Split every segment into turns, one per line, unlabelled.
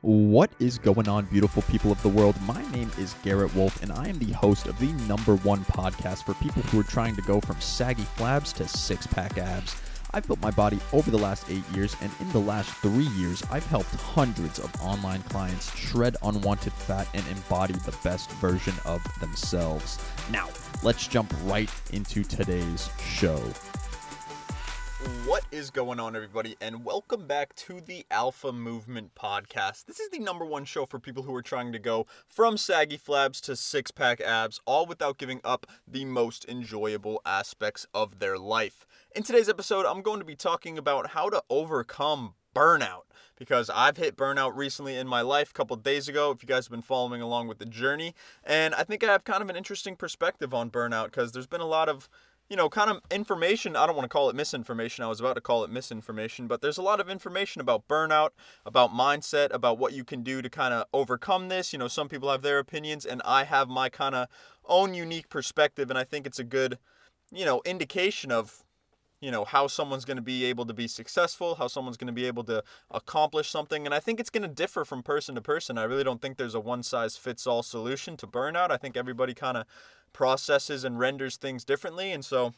What is going on, beautiful people of the world? My name is Garrett Wolf, and I am the host of the #1 podcast for people who are trying to go from saggy flabs to six-pack abs. I've built my body over the last 8 years, and in the last 3 years, I've helped hundreds of online clients shred unwanted fat and embody the best version of themselves. Now, let's jump right into today's show. What is going on, everybody, and welcome back to the Alpha Movement Podcast. This is the #1 show for people who are trying to go from saggy flabs to six-pack abs, all without giving up the most enjoyable aspects of their life. In today's episode, I'm going to be talking about how to overcome burnout, because I've hit burnout recently in my life a couple of days ago, if you guys have been following along with the journey, and I think I have kind of an interesting perspective on burnout, because there's been a lot of kind of information. I don't want to call it misinformation. I was about to call it misinformation, but there's a lot of information about burnout, about mindset, about what you can do to kind of overcome this. Some people have their opinions, and I have my kind of own unique perspective, and I think it's a good, indication of, how someone's going to be able to be successful, how someone's going to be able to accomplish something. And I think it's going to differ from person to person. I really don't think there's a one-size-fits-all solution to burnout. I think everybody kind of processes and renders things differently. And so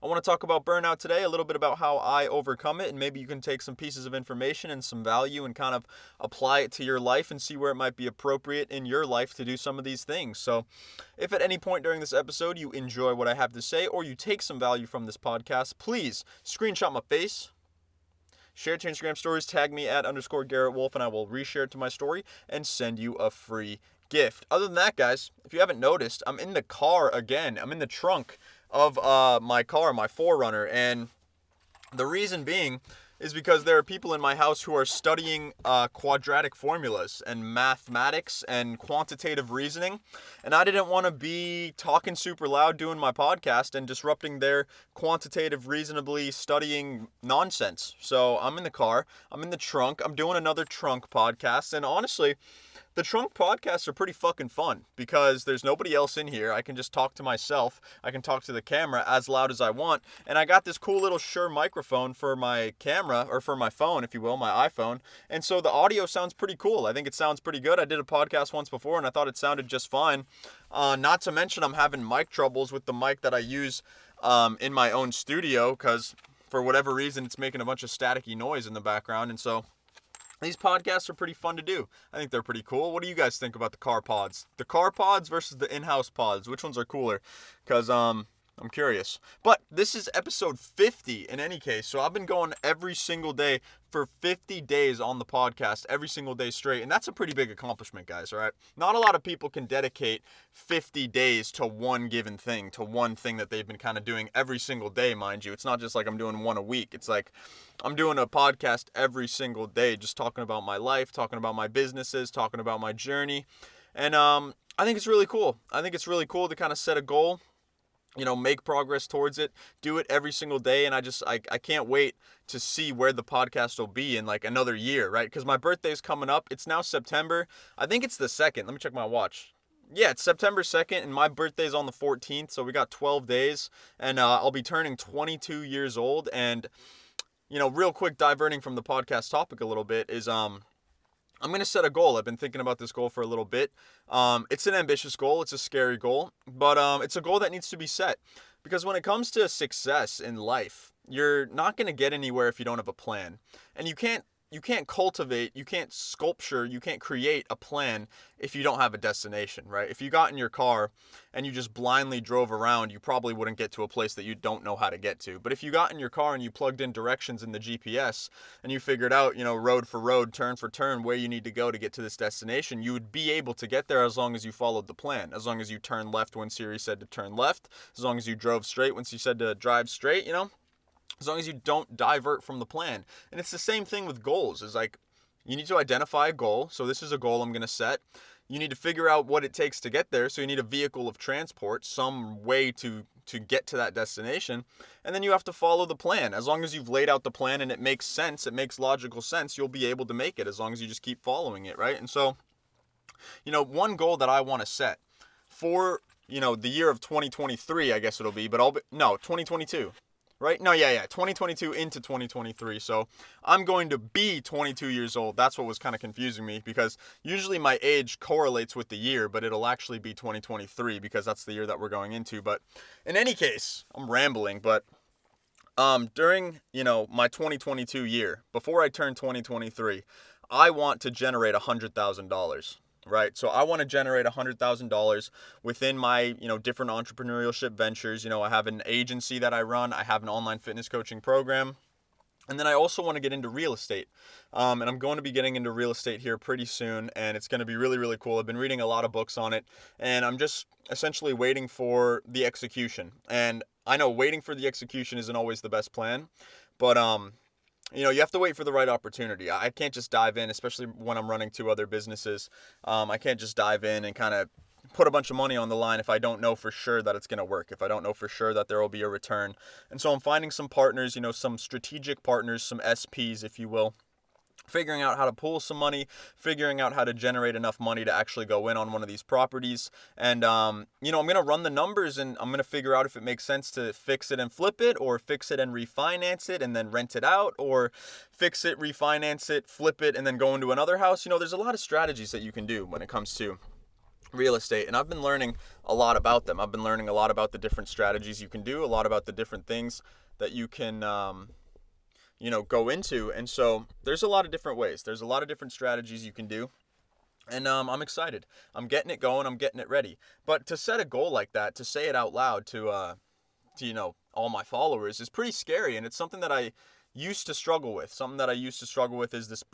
I want to talk about burnout today, a little bit about how I overcome it, and maybe you can take some pieces of information and some value and kind of apply it to your life and see where it might be appropriate in your life to do some of these things. So if at any point during this episode you enjoy what I have to say or you take some value from this podcast, please screenshot my face, share it to Instagram stories, tag me at _Garrett Wolf, and I will reshare it to my story and send you a free gift. Other than that, guys, if you haven't noticed, I'm in the car again. I'm in the trunk of my car, my 4Runner, and the reason being is because there are people in my house who are studying quadratic formulas and mathematics and quantitative reasoning, and I didn't want to be talking super loud doing my podcast and disrupting their quantitative reasonably studying nonsense. So I'm in the car, I'm in the trunk, I'm doing another trunk podcast, and honestly, the trunk podcasts are pretty fucking fun because there's nobody else in here. I can just talk to myself. I can talk to the camera as loud as I want. And I got this cool little Shure microphone for my camera, or for my phone, if you will, my iPhone. And so the audio sounds pretty cool. I think it sounds pretty good. I did a podcast once before and I thought it sounded just fine. Not to mention I'm having mic troubles with the mic that I use in my own studio because for whatever reason it's making a bunch of staticky noise in the background. And so these podcasts are pretty fun to do. I think they're pretty cool. What do you guys think about the car pods? The car pods versus the in-house pods. Which ones are cooler? Because I'm curious. But this is episode 50 in any case. So I've been going every single day for 50 days on the podcast, every single day straight. And that's a pretty big accomplishment, guys, all right? Not a lot of people can dedicate 50 days to one given thing, to one thing that they've been kind of doing every single day, mind you. It's not just like I'm doing one a week. It's like I'm doing a podcast every single day, just talking about my life, talking about my businesses, talking about my journey. And I think it's really cool. I think it's really cool to kind of set a goal, make progress towards it, do it every single day. And I can't wait to see where the podcast will be in like another year, right? Because my birthday's coming up. It's now September. I think it's the 2nd. Let me check my watch. Yeah, it's September 2nd, and my birthday's on the 14th, so we got 12 days, and I'll be turning 22 years old. And real quick, diverting from the podcast topic a little bit, is I'm going to set a goal. I've been thinking about this goal for a little bit. It's an ambitious goal. It's a scary goal. But it's a goal that needs to be set. Because when it comes to success in life, you're not going to get anywhere if you don't have a plan. And you can't cultivate, you can't sculpture, you can't create a plan if you don't have a destination, right? If you got in your car and you just blindly drove around, you probably wouldn't get to a place that you don't know how to get to. But if you got in your car and you plugged in directions in the GPS and you figured out, road for road, turn for turn, where you need to go to get to this destination, you would be able to get there as long as you followed the plan, as long as you turned left when Siri said to turn left, as long as you drove straight when she said to drive straight, as long as you don't divert from the plan. And it's the same thing with goals. It's like you need to identify a goal. So this is a goal I'm going to set. You need to figure out what it takes to get there. So you need a vehicle of transport, some way to get to that destination. And then you have to follow the plan. As long as you've laid out the plan and it makes sense, it makes logical sense, you'll be able to make it as long as you just keep following it, right? And so, one goal that I want to set for, the year of 2023, I guess it'll be, 2022.
right? No, yeah, 2022 into 2023. So I'm going to be 22 years old. That's what was kind of confusing me, because usually my age correlates with the year, but it'll actually be 2023 because that's the year that we're going into. But in any case, I'm rambling, but during, my 2022 year, before I turn 2023, I want to generate $100,000. Right. So I want to generate $100,000 within my, different entrepreneurship ventures. I have an agency that I run. I have an online fitness coaching program. And then I also want to get into real estate. And I'm going to be getting into real estate here pretty soon. And it's going to be really, really cool. I've been reading a lot of books on it. And I'm just essentially waiting for the execution. And I know waiting for the execution isn't always the best plan. But, you have to wait for the right opportunity. I can't just dive in, especially when I'm running two other businesses. I can't just dive in and kind of put a bunch of money on the line if I don't know for sure that it's going to work, if I don't know for sure that there will be a return. And so I'm finding some partners, some strategic partners, some SPs, if you will, figuring out how to pool some money, figuring out how to generate enough money to actually go in on one of these properties. And, I'm going to run the numbers, and I'm going to figure out if it makes sense to fix it and flip it, or fix it and refinance it and then rent it out, or fix it, refinance it, flip it, and then go into another house. There's a lot of strategies that you can do when it comes to real estate, and I've been learning a lot about them. I've been learning a lot about the different strategies you can do, a lot about the different things that you can go into. And so there's a lot of different ways, there's a lot of different strategies you can do. And I'm excited. I'm getting it going. I'm getting it ready. But to set a goal like that, to say it out loud to all my followers, is pretty scary. And it's something that I used to struggle with. Something that I used to struggle with is this,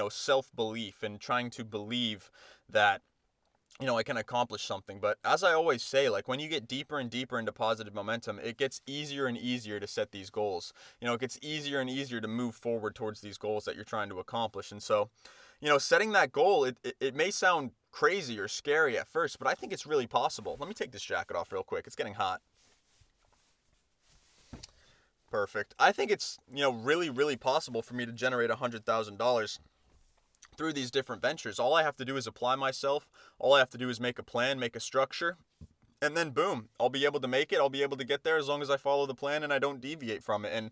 self-belief, and trying to believe that I can accomplish something. But as I always say, like, when you get deeper and deeper into positive momentum, it gets easier and easier to set these goals. It gets easier and easier to move forward towards these goals that you're trying to accomplish. And so, setting that goal, it may sound crazy or scary at first, but I think it's really possible. Let me take this jacket off real quick. It's getting hot. Perfect. I think it's, really, really possible for me to generate $100,000 through these different ventures. All I have to do is apply myself. All I have to do is make a plan, make a structure, and then boom, I'll be able to make it. I'll be able to get there as long as I follow the plan and I don't deviate from it. And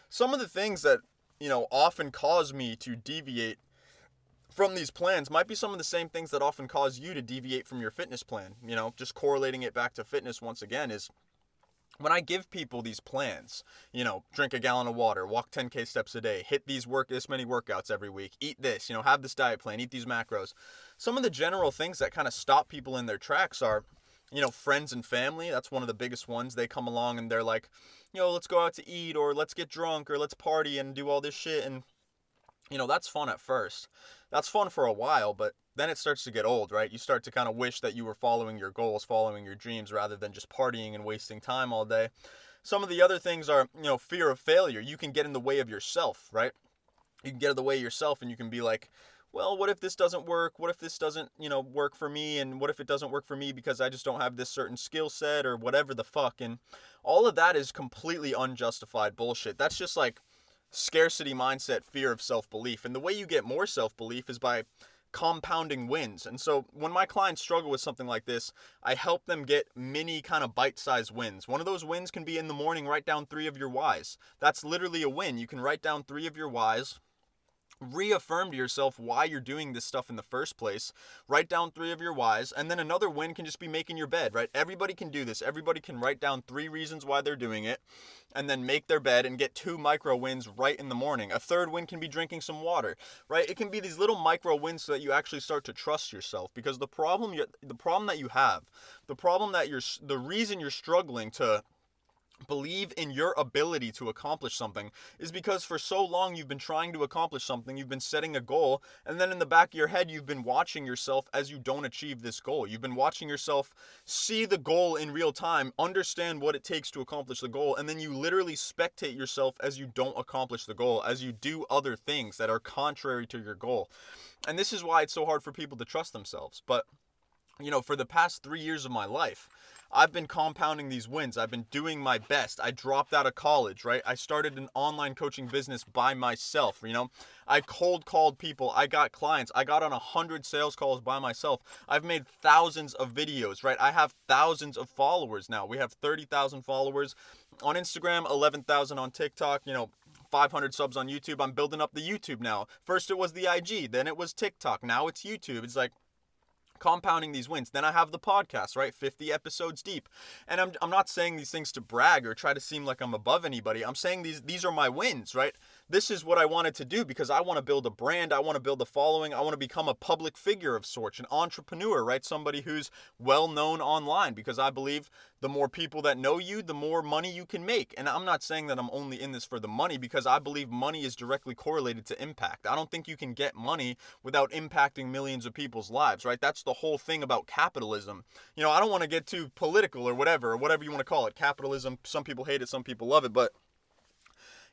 some of the things that, often cause me to deviate from these plans might be some of the same things that often cause you to deviate from your fitness plan. Just correlating it back to fitness once again is, when I give people these plans, drink a gallon of water, walk 10K steps a day, hit this many workouts every week, eat this, have this diet plan, eat these macros. Some of the general things that kind of stop people in their tracks are, friends and family. That's one of the biggest ones. They come along and they're like, let's go out to eat, or let's get drunk, or let's party and do all this shit. And, that's fun at first. That's fun for a while, but then it starts to get old, right? You start to kind of wish that you were following your goals, following your dreams, rather than just partying and wasting time all day. Some of the other things are, fear of failure. You can get in the way of yourself, right? You can get in the way of yourself, and you can be like, well, what if this doesn't work? What if this doesn't, work for me? And what if it doesn't work for me because I just don't have this certain skill set, or whatever the fuck? And all of that is completely unjustified bullshit. That's just like scarcity mindset, fear of self-belief. And the way you get more self-belief is by compounding wins. And so when my clients struggle with something like this, I help them get mini kind of bite-sized wins. One of those wins can be in the morning, write down 3 of your whys. That's literally a win. You can write down 3 of your whys, reaffirm to yourself why you're doing this stuff in the first place, write down 3 of your whys, and then another win can just be making your bed, right? Everybody can do this. Everybody can write down 3 reasons why they're doing it, and then make their bed and get 2 micro wins right in the morning. A third win can be drinking some water, right? It can be these little micro wins so that you actually start to trust yourself. Because the problem that you have, the reason you're struggling to believe in your ability to accomplish something is because for so long you've been trying to accomplish something, you've been setting a goal, and then in the back of your head you've been watching yourself as you don't achieve this goal. You've been watching yourself see the goal in real time, understand what it takes to accomplish the goal, and then you literally spectate yourself as you don't accomplish the goal, as you do other things that are contrary to your goal. And this is why it's so hard for people to trust themselves. But for the past 3 years of my life, I've been compounding these wins. I've been doing my best. I dropped out of college, right? I started an online coaching business by myself, I cold called people. I got clients. I got on 100 sales calls by myself. I've made thousands of videos, right? I have thousands of followers now. We have 30,000 followers. on Instagram, 11,000 on TikTok, 500 subs on YouTube. I'm building up the YouTube now. First it was the IG, then it was TikTok, now it's YouTube. It's like compounding these wins. Then I have the podcast, right? 50 episodes deep. And I'm not saying these things to brag or try to seem like I'm above anybody. I'm saying these are my wins, right? This is what I wanted to do because I want to build a brand. I want to build a following. I want to become a public figure of sorts, an entrepreneur, right? Somebody who's well known online, because I believe the more people that know you, the more money you can make. And I'm not saying that I'm only in this for the money, because I believe money is directly correlated to impact. I don't think you can get money without impacting millions of people's lives, right? That's the whole thing about capitalism. I don't want to get too political or whatever you want to call it. Capitalism, some people hate it, some people love it, but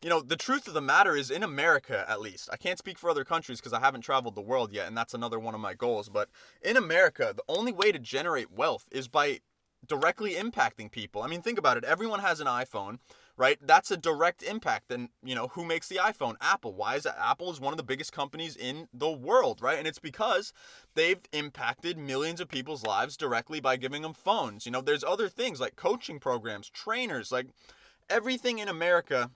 the truth of the matter is, in America, at least, I can't speak for other countries because I haven't traveled the world yet, and that's another one of my goals, but in America, the only way to generate wealth is by directly impacting people. I mean, think about it. Everyone has an iPhone, right? That's a direct impact. And, who makes the iPhone? Apple. Why is that? Apple is one of the biggest companies in the world, right? And it's because they've impacted millions of people's lives directly by giving them phones. There's other things like coaching programs, trainers, like everything in America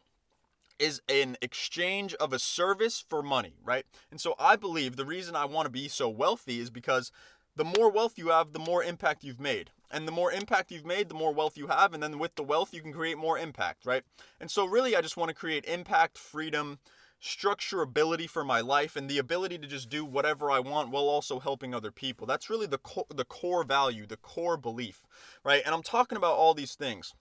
is an exchange of a service for money, right? And so I believe the reason I want to be so wealthy is because the more wealth you have, the more impact you've made. And the more impact you've made, the more wealth you have. And then with the wealth, you can create more impact, right? And so really, I just want to create impact, freedom, structurability for my life, and the ability to just do whatever I want while also helping other people. That's really the core value, the core belief, right? And I'm talking about all these things.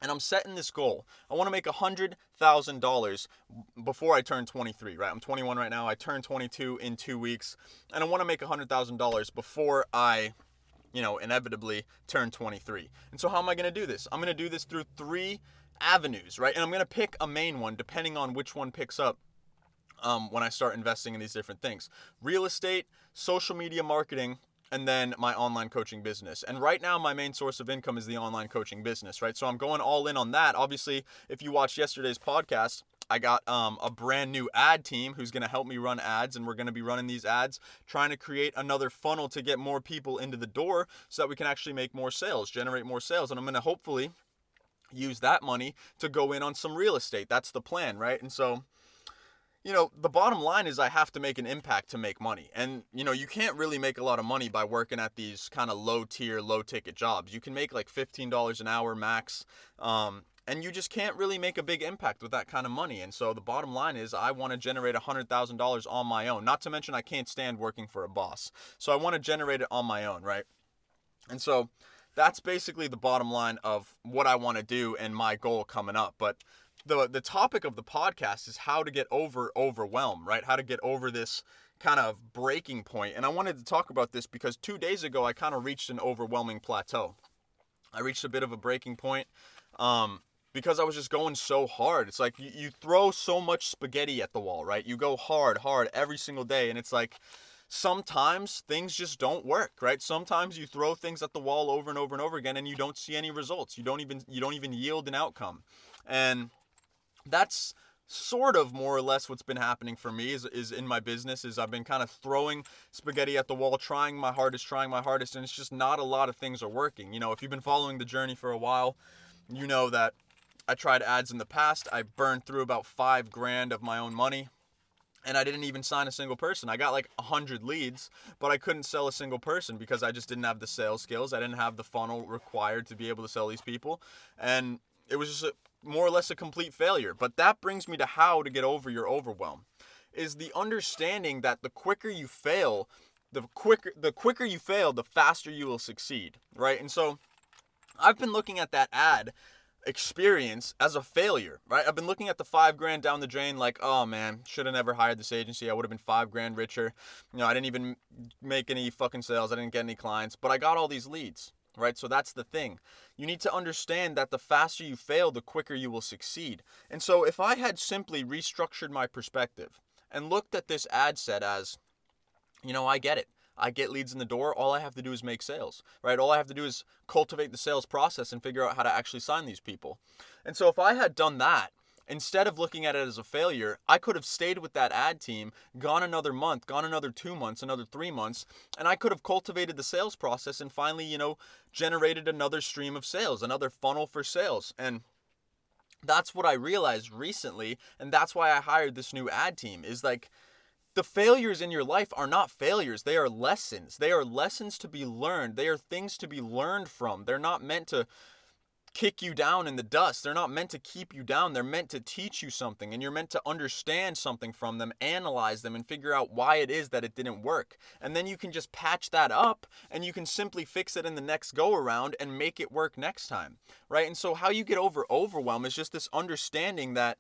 And I'm setting this goal. I want to make $100,000 before I turn 23, right? I'm 21 right now. I turn 22 in 2 weeks. And I want to make $100,000 before I, inevitably turn 23. And so how am I going to do this? I'm going to do this through 3 avenues, right? And I'm going to pick a main one depending on which one picks up when I start investing in these different things. Real estate, social media marketing, and then my online coaching business. And right now, my main source of income is the online coaching business, right? So I'm going all in on that. Obviously, if you watched yesterday's podcast, I got a brand new ad team who's going to help me run ads, and we're going to be running these ads, trying to create another funnel to get more people into the door so that we can actually make more sales, generate more sales. And I'm going to hopefully use that money to go in on some real estate. That's the plan, right? And so the bottom line is I have to make an impact to make money. And, you can't really make a lot of money by working at these kind of low tier, low ticket jobs. You can make like $15 an hour max. And you just can't really make a big impact with that kind of money. And so the bottom line is I want to generate $100,000 on my own. Not to mention I can't stand working for a boss. So I want to generate it on my own, right? And so that's basically the bottom line of what I want to do and my goal coming up. But the topic of the podcast is how to get over overwhelm, right? How to get over this kind of breaking point. And I wanted to talk about this because 2 days ago, I kind of reached an overwhelming plateau. I reached a bit of a breaking point because I was just going so hard. It's like you throw so much spaghetti at the wall, right? You go hard every single day. And it's like sometimes things just don't work, right? Sometimes you throw things at the wall over and over and over again and you don't see any results. You don't even yield an outcome. And that's sort of more or less what's been happening for me is in my business is I've been kind of throwing spaghetti at the wall, trying my hardest, and it's just not a lot of things are working. If you've been following the journey for a while, you know that I tried ads in the past. I burned through about $5,000 of my own money, and I didn't even sign a single person. I got like 100 leads, but I couldn't sell a single person because I just didn't have the sales skills. I didn't have the funnel required to be able to sell these people, and it was just more or less a complete failure. But that brings me to how to get over your overwhelm is the understanding that the quicker you fail, the faster you will succeed, right? And so I've been looking at that ad experience as a failure, right? I've been looking at the $5,000 down the drain like, oh man, should have never hired this agency. I would have been $5,000 richer. I didn't even make any fucking sales. I didn't get any clients, but I got all these leads. Right? So that's the thing. You need to understand that the faster you fail, the quicker you will succeed. And so if I had simply restructured my perspective and looked at this ad set as, I get it. I get leads in the door. All I have to do is make sales, right? All I have to do is cultivate the sales process and figure out how to actually sign these people. And so if I had done that, instead of looking at it as a failure, I could have stayed with that ad team, gone another month, gone another 2 months, another 3 months, and I could have cultivated the sales process and finally, generated another stream of sales, another funnel for sales. And That's what I realized recently, and that's why I hired this new ad team, is like, the failures in your life are not failures. They are lessons. They are lessons to be learned. They are things to be learned from. They're not meant to kick you down in the dust. They're not meant to keep you down. They're meant to teach you something, and you're meant to understand something from them, analyze them, and figure out why it is that it didn't work. And then you can just patch that up, and you can simply fix it in the next go around and make it work next time, right? And so how you get over overwhelm is just this understanding that,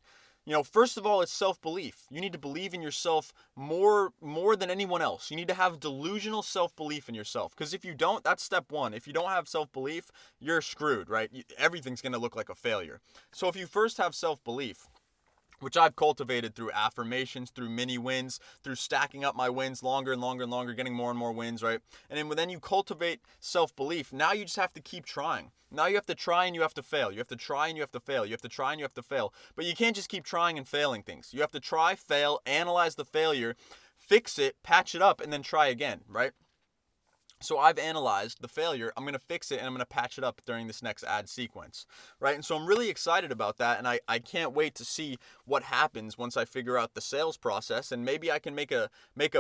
first of all, it's self-belief. You need to believe in yourself more than anyone else. You need to have delusional self-belief in yourself. Because if you don't, that's step one. If you don't have self-belief, you're screwed, right? Everything's going to look like a failure. So if you first have self-belief, which I've cultivated through affirmations, through mini wins, through stacking up my wins longer and longer and longer, getting more and more wins, right? And then you cultivate self-belief. Now you just have to keep trying. Now you have to try and you have to fail. You have to try and you have to fail. You have to try and you have to fail. But you can't just keep trying and failing things. You have to try, fail, analyze the failure, fix it, patch it up, and then try again, right? So I've analyzed the failure, I'm going to fix it, and I'm going to patch it up during this next ad sequence, right? And so I'm really excited about that, and I can't wait to see what happens once I figure out the sales process, and maybe I can make a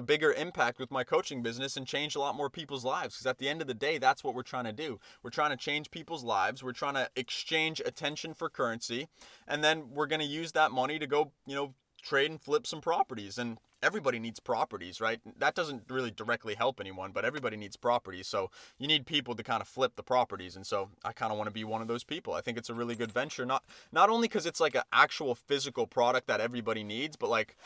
bigger impact with my coaching business and change a lot more people's lives, because at the end of the day, that's what we're trying to do. We're trying to change people's lives. We're trying to exchange attention for currency, and then we're going to use that money to go, trade and flip some properties. And everybody needs properties, right? That doesn't really directly help anyone, but everybody needs properties. So you need people to kind of flip the properties. And so I kind of want to be one of those people. I think it's a really good venture, not only because it's like an actual physical product that everybody needs, but like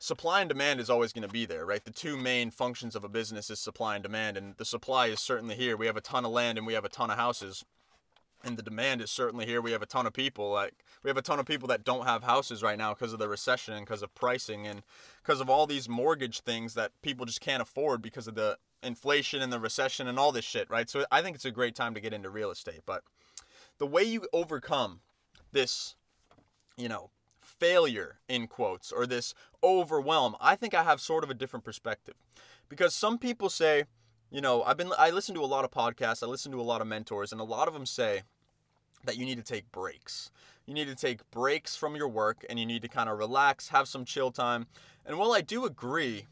supply and demand is always going to be there, right? The two main functions of a business is supply and demand, and the supply is certainly here. We have a ton of land and we have a ton of houses. And the demand is certainly here. We have a ton of people. We have a ton of people that don't have houses right now because of the recession and because of pricing and because of all these mortgage things that people just can't afford because of the inflation and the recession and all this shit, right? So I think it's a great time to get into real estate. But the way you overcome this, failure in quotes, or this overwhelm, I think I have sort of a different perspective. Because some people say, I listen to a lot of podcasts, I listen to a lot of mentors, and a lot of them say that you need to take breaks. You need to take breaks from your work, and you need to kind of relax, have some chill time. And while I do agree,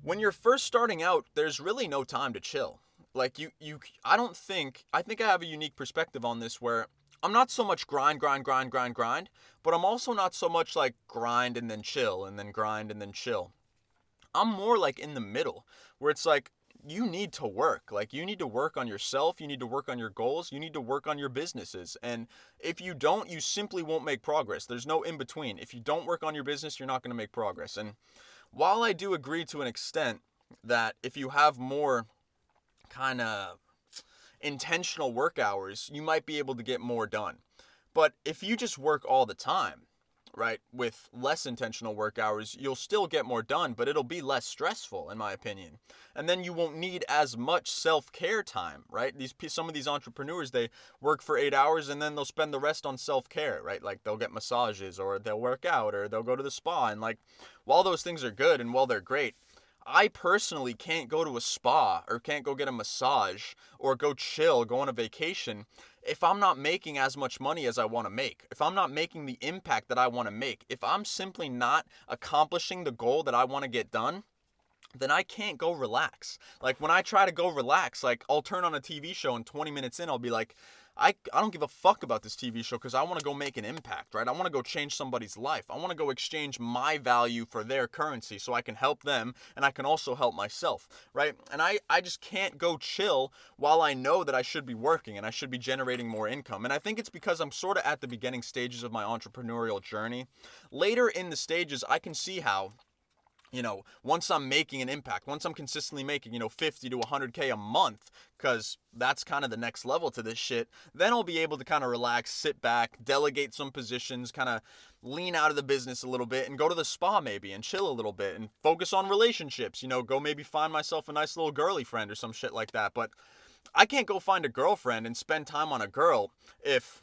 when you're first starting out, there's really no time to chill. Like I think I have a unique perspective on this where I'm not so much grind, but I'm also not so much like grind and then chill and then grind and then chill. I'm more like in the middle where it's like, you need to work. Like, you need to work on yourself. You need to work on your goals. You need to work on your businesses. And if you don't, you simply won't make progress. There's no in between. If you don't work on your business, you're not going to make progress. And while I do agree to an extent that if you have more kind of intentional work hours, you might be able to get more done. But if you just work all the time, right, with less intentional work hours, you'll still get more done, but it'll be less stressful, in my opinion. And then you won't need as much self-care time, right? Some of these entrepreneurs, they work for 8 hours and then they'll spend the rest on self-care, right? Like, they'll get massages, or they'll work out, or they'll go to the spa. And like, while those things are good and while they're great, I personally can't go to a spa or can't go get a massage or go chill, go on a vacation if I'm not making as much money as I want to make, if I'm not making the impact that I want to make, if I'm simply not accomplishing the goal that I want to get done, then I can't go relax. Like, when I try to go relax, like, I'll turn on a TV show and 20 minutes in, I'll be like, I don't give a fuck about this TV show because I want to go make an impact, right? I want to go change somebody's life. I want to go exchange my value for their currency so I can help them and I can also help myself, right? And I just can't go chill while I know that I should be working and I should be generating more income. And I think it's because I'm sort of at the beginning stages of my entrepreneurial journey. Later in the stages, I can see how, once I'm making an impact, once I'm consistently making, 50 to 100K a month, because that's kind of the next level to this shit, then I'll be able to kind of relax, sit back, delegate some positions, kind of lean out of the business a little bit and go to the spa maybe and chill a little bit and focus on relationships, go maybe find myself a nice little girly friend or some shit like that. But I can't go find a girlfriend and spend time on a girl if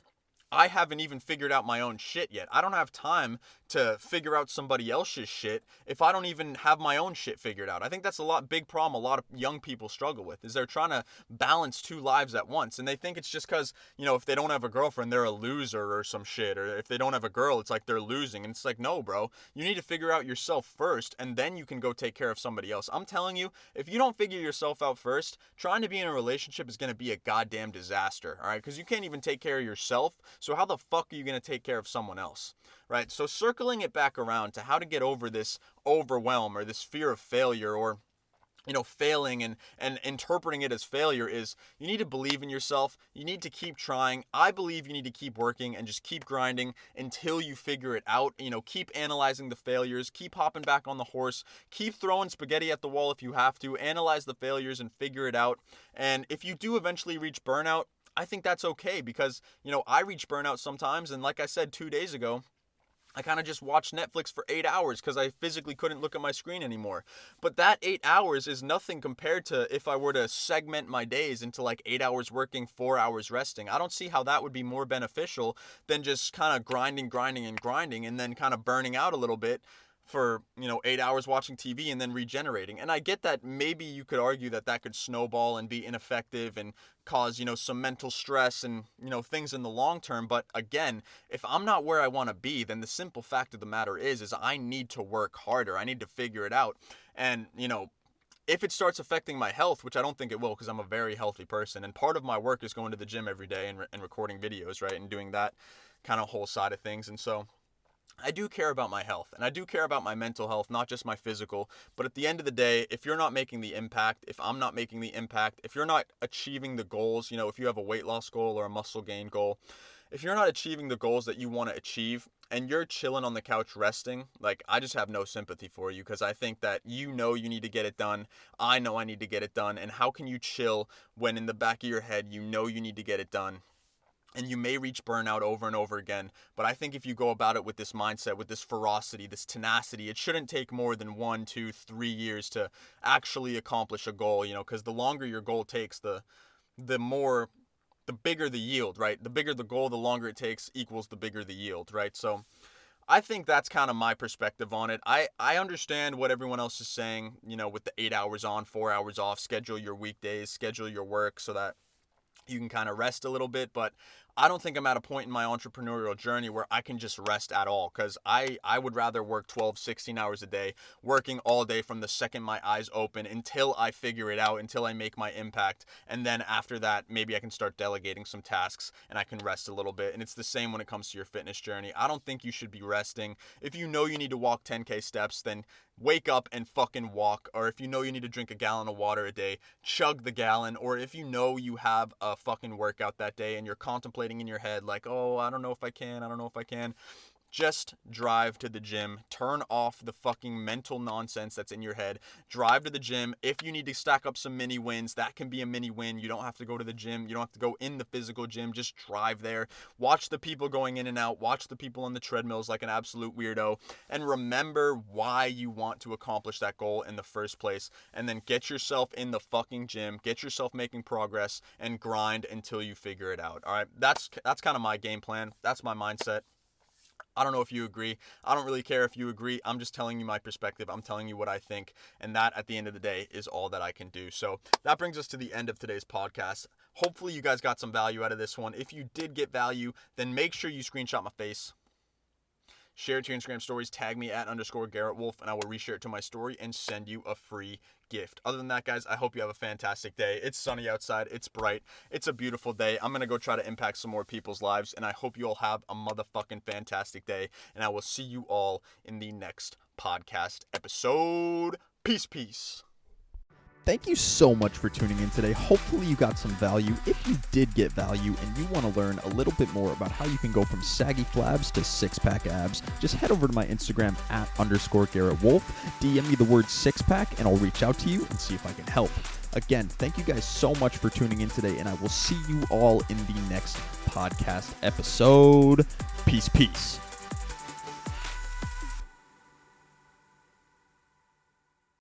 I haven't even figured out my own shit yet. I don't have time to figure out somebody else's shit if I don't even have my own shit figured out. I think that's big problem a lot of young people struggle with, is they're trying to balance two lives at once. And they think it's just because, if they don't have a girlfriend, they're a loser or some shit. Or if they don't have a girl, it's like they're losing. And it's like, no, bro, you need to figure out yourself first, and then you can go take care of somebody else. I'm telling you, if you don't figure yourself out first, trying to be in a relationship is going to be a goddamn disaster, all right? Because you can't even take care of yourself. So how the fuck are you going to take care of someone else, right? So circling it back around to how to get over this overwhelm or this fear of failure, or failing and interpreting it as failure, is you need to believe in yourself. You need to keep trying. I believe you need to keep working and just keep grinding until you figure it out. Keep analyzing the failures, keep hopping back on the horse, keep throwing spaghetti at the wall if you have to, analyze the failures and figure it out. And if you do eventually reach burnout, I think that's okay, because, I reach burnout sometimes. And like I said 2 days ago, I kind of just watched Netflix for 8 hours because I physically couldn't look at my screen anymore. But that 8 hours is nothing compared to if I were to segment my days into like 8 hours working, 4 hours resting. I don't see how that would be more beneficial than just kind of grinding, and then kind of burning out a little bit for 8 hours watching TV and then regenerating. And I get that maybe you could argue that could snowball and be ineffective and cause some mental stress and things in the long term. But again, if I'm not where I want to be, then the simple fact of the matter is I need to work harder. I need to figure it out. And if it starts affecting my health, which I don't think it will, because I'm a very healthy person, and part of my work is going to the gym every day and recording videos, right, and doing that kind of whole side of things. And so I do care about my health, and I do care about my mental health, not just my physical. But at the end of the day, if you're not making the impact, if I'm not making the impact, if you're not achieving the goals, if you have a weight loss goal or a muscle gain goal, if you're not achieving the goals that you want to achieve and you're chilling on the couch resting, like, I just have no sympathy for you, because I think that you need to get it done. I know I need to get it done. And how can you chill when in the back of your head you need to get it done? And you may reach burnout over and over again. But I think if you go about it with this mindset, with this ferocity, this tenacity, it shouldn't take more than 1, 2, 3 years to actually accomplish a goal, because the longer your goal takes, the bigger the yield, right? The bigger the goal, the longer it takes equals the bigger the yield, right? So I think that's kind of my perspective on it. I understand what everyone else is saying, with the 8 hours on, 4 hours off, schedule your weekdays, schedule your work so that you can kind of rest a little bit. But I don't think I'm at a point in my entrepreneurial journey where I can just rest at all, because I would rather work 12, 16 hours a day, working all day from the second my eyes open until I figure it out, until I make my impact. And then after that, maybe I can start delegating some tasks and I can rest a little bit. And it's the same when it comes to your fitness journey. I don't think you should be resting. If you need to walk 10K steps, then wake up and fucking walk. Or if you need to drink a gallon of water a day, chug the gallon. Or if you have a fucking workout that day and you're contemplating in your head like, oh, I don't know if I can, just drive to the gym. Turn off the fucking mental nonsense that's in your head. Drive to the gym. If you need to stack up some mini wins, that can be a mini win. You don't have to go to the gym. You don't have to go in the physical gym. Just drive there. Watch the people going in and out. Watch the people on the treadmills like an absolute weirdo. And remember why you want to accomplish that goal in the first place. And then get yourself in the fucking gym. Get yourself making progress and grind until you figure it out. All right. That's kind of my game plan. That's my mindset. I don't know if you agree. I don't really care if you agree. I'm just telling you my perspective. I'm telling you what I think. And that, at the end of the day, is all that I can do. So that brings us to the end of today's podcast. Hopefully you guys got some value out of this one. If you did get value, then make sure you screenshot my face. Share it to your Instagram stories, tag me at _Garrett Wolf, and I will reshare it to my story and send you a free gift. Other than that, guys, I hope you have a fantastic day. It's sunny outside. It's bright. It's a beautiful day. I'm going to go try to impact some more people's lives, and I hope you all have a motherfucking fantastic day, and I will see you all in the next podcast episode. Peace.
Thank you so much for tuning in today. Hopefully you got some value. If you did get value and you want to learn a little bit more about how you can go from saggy flabs to six-pack abs, just head over to my Instagram at _Garrett Wolf. DM me the word six-pack and I'll reach out to you and see if I can help. Again, thank you guys so much for tuning in today, and I will see you all in the next podcast episode. Peace.